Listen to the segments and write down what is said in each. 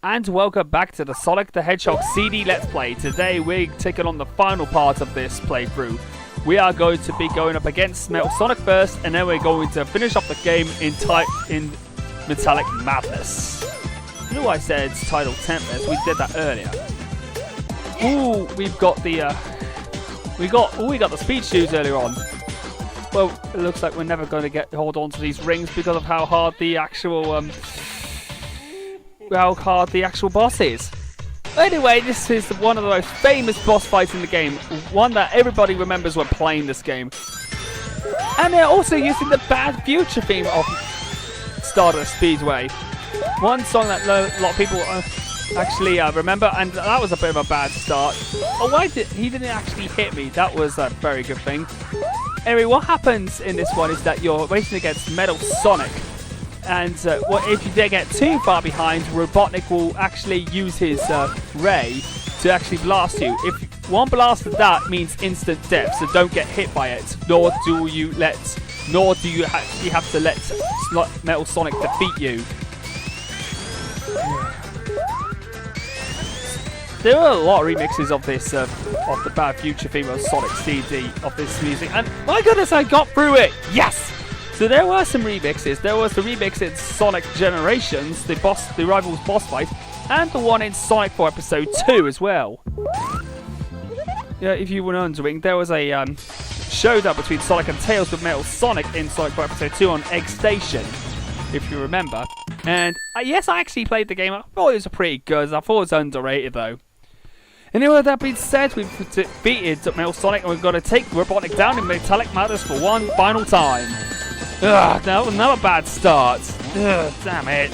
And welcome back to the Sonic the Hedgehog CD Let's Play. Today we're taking on the final part of this playthrough. We are going to be going up against Metal Sonic first, and then we're going to finish off the game in Metallic Madness. You know why I said it's titled Tempest? We did that earlier. Ooh, we've got the we got the speed shoes earlier on. Well, it looks like we're never going to hold on to these rings because of how hard the actual boss is. Anyway, this is one of the most famous boss fights in the game, one that everybody remembers when playing this game. And they're also using the Bad Future theme of Stardust Speedway, one song that a lot of people actually remember, and that was a bit of a bad start. Oh, he didn't actually hit me. That was a very good thing. Anyway, what happens in this one is that you're racing against Metal Sonic. And if you get too far behind, Robotnik will actually use his ray to actually blast you. If one blast of that means instant death, so don't get hit by it. Nor do you actually have to let Metal Sonic defeat you. There are a lot of remixes of this, of the Bad Future theme of Sonic CD of this music, and my goodness, I got through it! Yes! So there were some remixes. There was the remix in Sonic Generations, the Rivals boss fight, and the one in Sonic 4 Episode 2 as well. Yeah, if you were wondering, there was a showdown between Sonic and Tails with Metal Sonic in Sonic 4 Episode 2 on Egg Station, if you remember. And yes, I actually played the game. I thought it was pretty good. I thought it was underrated though. Anyway, with that being said, we've defeated Metal Sonic, and we've got to take Robotnik down in Metallic Madness for one final time. Ugh, that was another bad start. Ugh, damn it.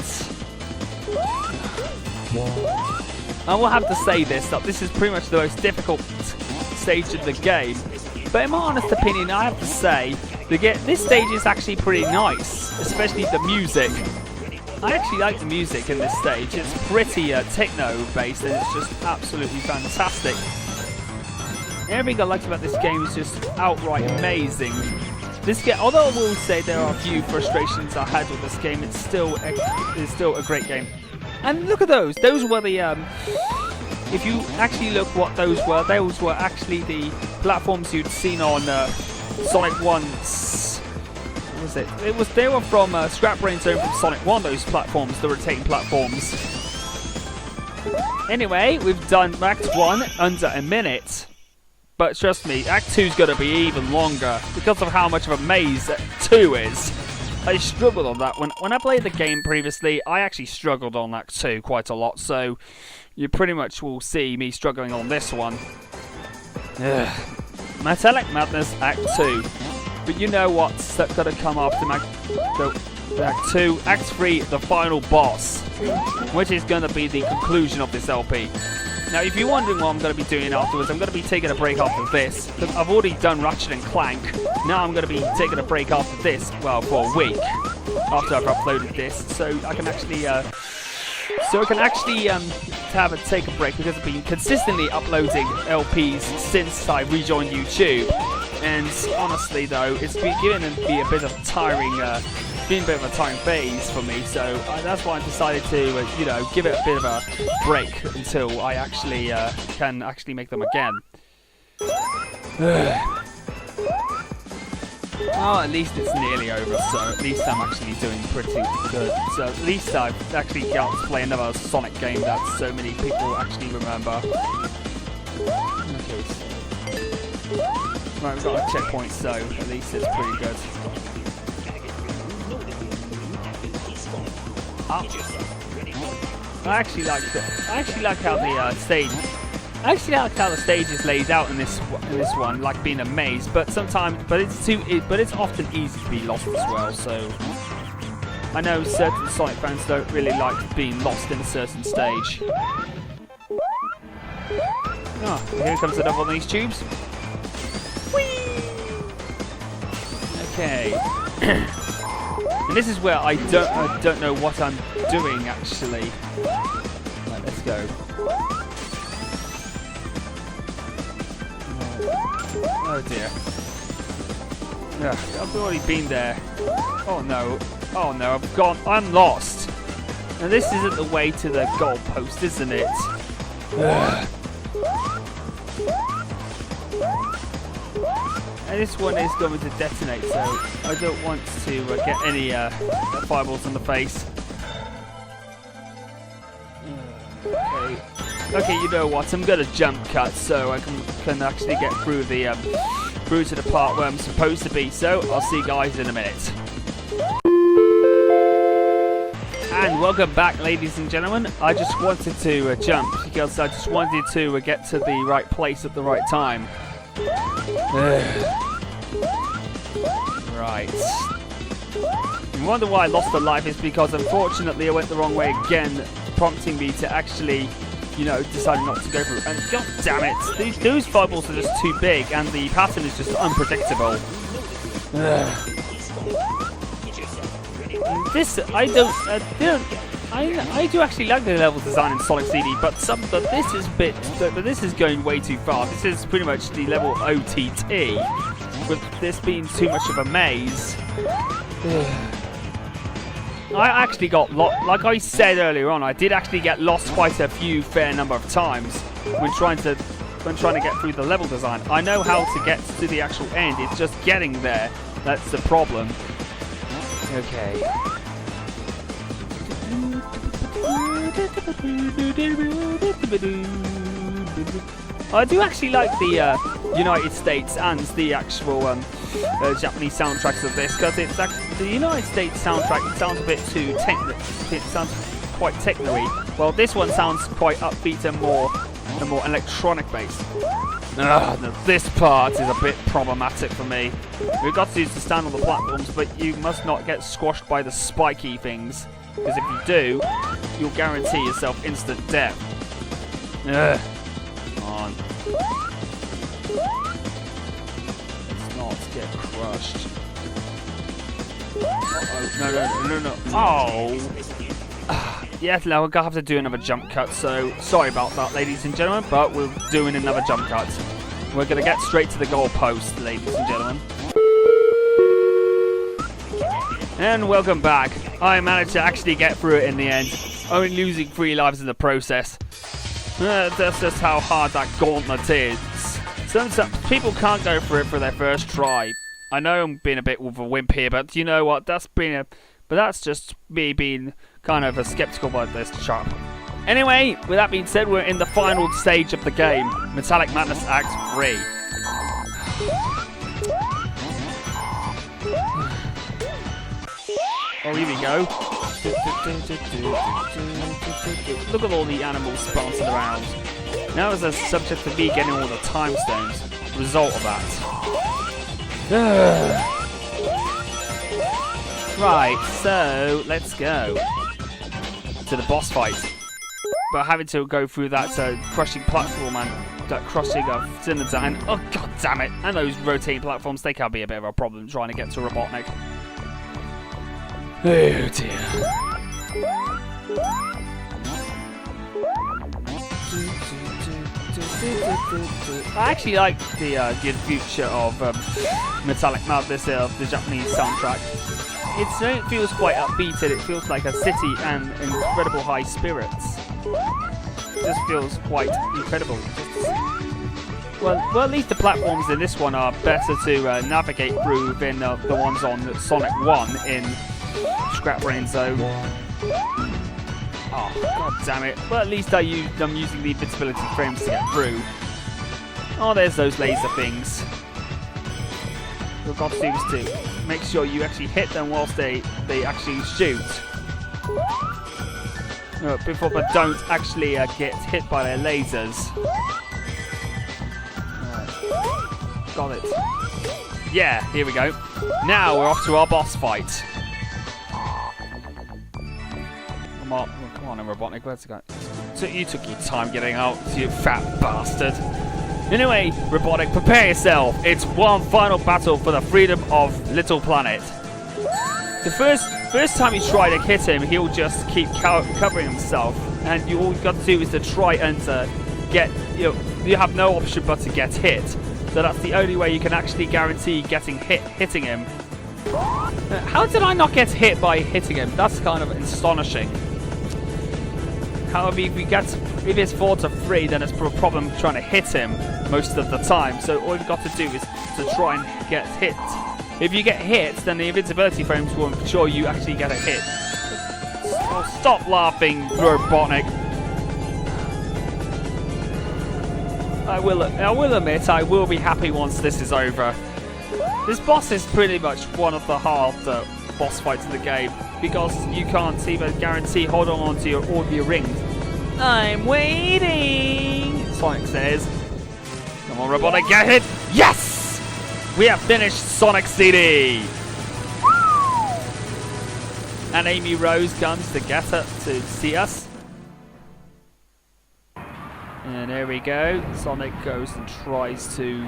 I will have to say that this is pretty much the most difficult stage of the game. But in my honest opinion, I have to say, this stage is actually pretty nice, especially the music. I actually like the music in this stage. It's pretty techno-based, and it's just absolutely fantastic. Everything I liked about this game is just outright amazing. Although I will say there are a few frustrations I had with this game, it's still a great game. And look at those. Those were the if you actually look what those were actually the platforms you'd seen on Sonic 1's. What was it? They were from Scrap Brain Zone from Sonic 1. Those platforms, the rotating platforms. Anyway, we've done Act 1 under a minute. But trust me, Act 2 is going to be even longer because of how much of a maze Act 2 is. I struggled on that. When I played the game previously, I actually struggled on Act 2 quite a lot. So you pretty much will see me struggling on this one. Ugh. Metallic Madness Act 2. But you know what's going to come after Act 2? Act 3, the final boss, which is going to be the conclusion of this LP. Now, if you're wondering what I'm going to be doing afterwards, I'm going to be taking a break after this. I've already done Ratchet and Clank. Now I'm going to be taking a break after this, well, for a week after I've uploaded this, so I can actually take a break because I've been consistently uploading LPs since I rejoined YouTube. And honestly, though, it's been a bit of a tiring phase for me, so that's why I decided to, give it a bit of a break until I actually can actually make them again. Oh, at least it's nearly over, so at least I'm actually doing pretty good. So at least I've actually got to play another Sonic game that so many people actually remember. Okay. Right, we've got a checkpoint, so at least it's pretty good. I actually like how the stage. I actually like how the stage is laid out in this one, like being a maze. But it's often easy to be lost as well. So I know certain Sonic fans don't really like being lost in a certain stage. Oh, here comes another one of these tubes. Whee! Okay. And this is where I don't know what I'm doing actually. Right, let's go. Oh dear. Ugh, I've already been there. Oh no, I'm lost. And this isn't the way to the goal post, isn't it? And this one is going to detonate, so I don't want to get any fireballs on the face. Okay. Okay, you know what? I'm gonna jump cut so I can actually get through the through to the part where I'm supposed to be. So I'll see you guys in a minute. And welcome back, ladies and gentlemen. I just wanted to jump because I just wanted to get to the right place at the right time. Right. I wonder why I lost a life is because unfortunately I went the wrong way again, prompting me to actually, you know, decide not to go through. And god damn it, those fireballs are just too big and the pattern is just unpredictable. This, I do actually like the level design in Sonic CD, but this is going way too far. This is pretty much the level OTT, with this being too much of a maze. I actually got lost, like I said earlier on, I did actually get lost quite a fair number of times when trying to get through the level design. I know how to get to the actual end, it's just getting there that's the problem. Okay. I do actually like the United States and the actual Japanese soundtracks of this, because it's the United States soundtrack. It sounds a bit too it sounds quite techno-y. Well, this one sounds quite upbeat and more electronic based. This part is a bit problematic for me. We've got to use to stand on the platforms, but you must not get squashed by the spiky things, because if you do, you'll guarantee yourself instant death. Come on. Let's not get crushed. No. Oh! Yeah, now we're going to have to do another jump cut, so sorry about that, ladies and gentlemen, but we're doing another jump cut. We're going to get straight to the goal post, ladies and gentlemen. And welcome back. I managed to actually get through it in the end, only losing 3 lives in the process. That's just how hard that gauntlet is. Sometimes people can't go for it for their first try. I know I'm being a bit of a wimp here, but you know what? That's just me being kind of skeptical about this chap. Anyway, with that being said, we're in the final stage of the game, Metallic Madness Act 3. Oh, here we go. Look at all the animals bouncing around. Now as a subject for me getting all the time stones. Result of that. Right, so let's go to the boss fight. But having to go through that crushing platform and that crushing cylinder and oh god damn it! And those rotating platforms, they can be a bit of a problem trying to get to Robotnik. Oh dear. I actually like the future of Metallic Madness, the Japanese soundtrack. It feels quite upbeat and it feels like a city and incredible high spirits. It just feels quite incredible. Well, at least the platforms in this one are better to navigate through than the ones on Sonic 1 in Scrap Brain Zone. Oh, god damn it. Well, at least I'm using the invincibility frames to get through. Oh, there's those laser things. What we've got to do is to make sure you actually hit them whilst they actually shoot. Before they don't actually get hit by their lasers. Right. Got it. Yeah, here we go. Now we're off to our boss fight. Come on, Robotnik, where's the guy? So you took your time getting out, you fat bastard. Anyway, Robotnik, prepare yourself. It's one final battle for the freedom of Little Planet. The first time you try to hit him, he'll just keep covering himself, and all you've got to do is to try and get. You have no option but to get hit. So that's the only way you can actually guarantee hitting him. How did I not get hit by hitting him? That's kind of astonishing. However, if it's 4-3, then it's a problem trying to hit him most of the time. So all you've got to do is to try and get hit. If you get hit, then the invincibility frames will ensure you actually get a hit. Oh, stop laughing, Robotnik. I will admit, I will be happy once this is over. This boss is pretty much one of the harder boss fights in the game, because you can't even guarantee hold on to all of your rings. I'm waiting, Sonic says. Come on, Robotnik, get hit! Yes! We have finished Sonic CD! And Amy Rose comes to get her to see us. And there we go. Sonic goes and tries to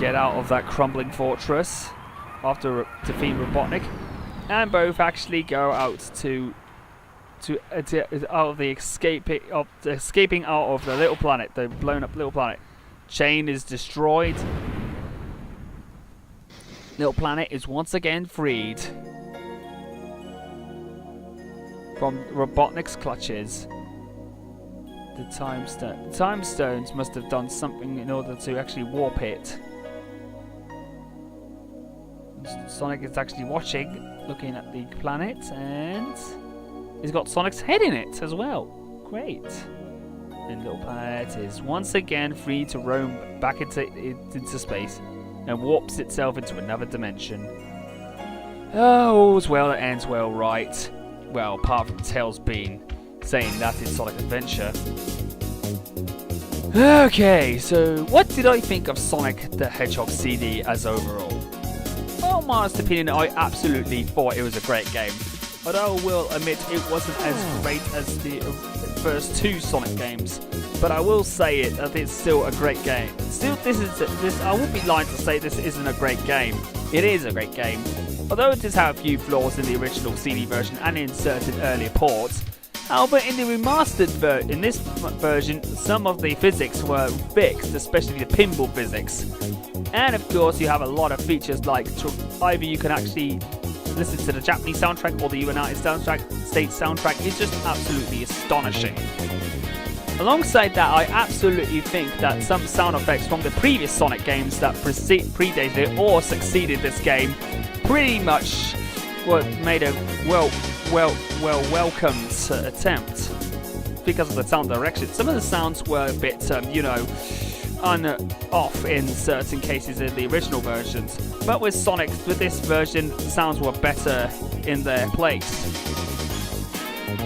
get out of that crumbling fortress after defeating Robotnik, and both actually go out out of the escaping out of the little planet, the blown up little planet. Chain is destroyed. Little planet is once again freed from Robotnik's clutches. The time stones must have done something in order to actually warp it. Sonic is actually watching, looking at the planet, and he's got Sonic's head in it as well. Great. And little planet is once again free to roam back into space and warps itself into another dimension. Oh, all's well that ends well, right? Well, apart from Tails being saying that in Sonic Adventure. Okay, so what did I think of Sonic the Hedgehog CD as overall? Well, my honest opinion, I absolutely thought it was a great game. Although I will admit it wasn't as great as the first two Sonic games, but I will say that it's still a great game. Still, I won't be lying to say this isn't a great game. It is a great game. Although it does have a few flaws in the original CD version and in certain earlier ports. However, in the remastered in this version, some of the physics were fixed, especially the pinball physics. And of course, you have a lot of features like either you can actually listen to the Japanese soundtrack or the United States soundtrack. It's just absolutely astonishing. Alongside that, I absolutely think that some sound effects from the previous Sonic games that predated it or succeeded this game pretty much made a welcomed attempt because of the sound direction. Some of the sounds were a bit, off in certain cases in the original versions, but with this version, the sounds were better in their place.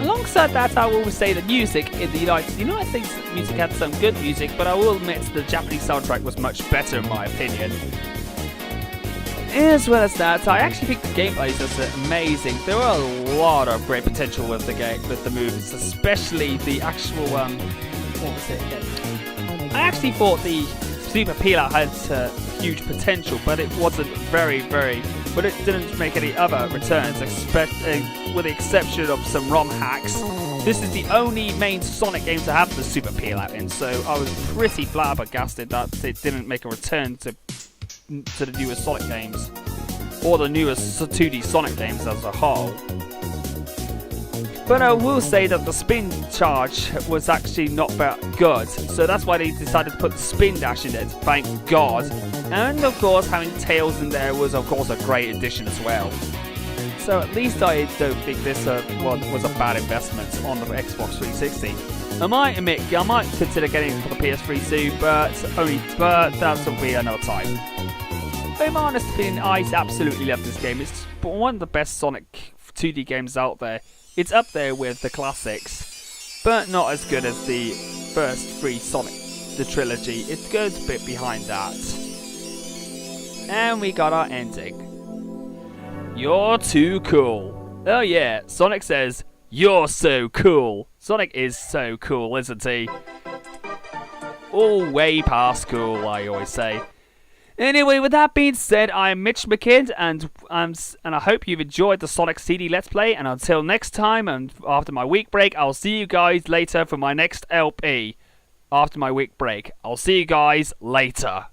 Alongside that, I will say the music in the United States music had some good music, but I will admit the Japanese soundtrack was much better in my opinion. As well as that, I actually think the gameplay is just amazing. There are a lot of great potential with the moves, especially the actual what was it again? I actually thought the Super Peel-Out had huge potential, but it wasn't but it didn't make any other returns, with the exception of some ROM hacks. This is the only main Sonic game to have the Super Peel-Out in, so I was pretty flabbergasted that it didn't make a return to the newest Sonic games, or the newest 2D Sonic games as a whole. But I will say that the spin charge was actually not that good, so that's why they decided to put the spin dash in it, thank God. And of course, having Tails in there was of course a great addition as well. So at least I don't think this was a bad investment on the Xbox 360. I might admit, I might consider getting it for the PS3 too, but that will be another time. In my honest opinion, I absolutely love this game. It's one of the best Sonic 2D games out there. It's up there with the classics, but not as good as the first three Sonic, the trilogy. It goes a bit behind that. And we got our ending. You're too cool. Oh yeah, Sonic says, you're so cool. Sonic is so cool, isn't he? All way past cool, I always say. Anyway, with that being said, I'm Mitch McKidd, and I hope you've enjoyed the Sonic CD Let's Play. And until next time, and after my week break, I'll see you guys later for my next LP. After my week break, I'll see you guys later.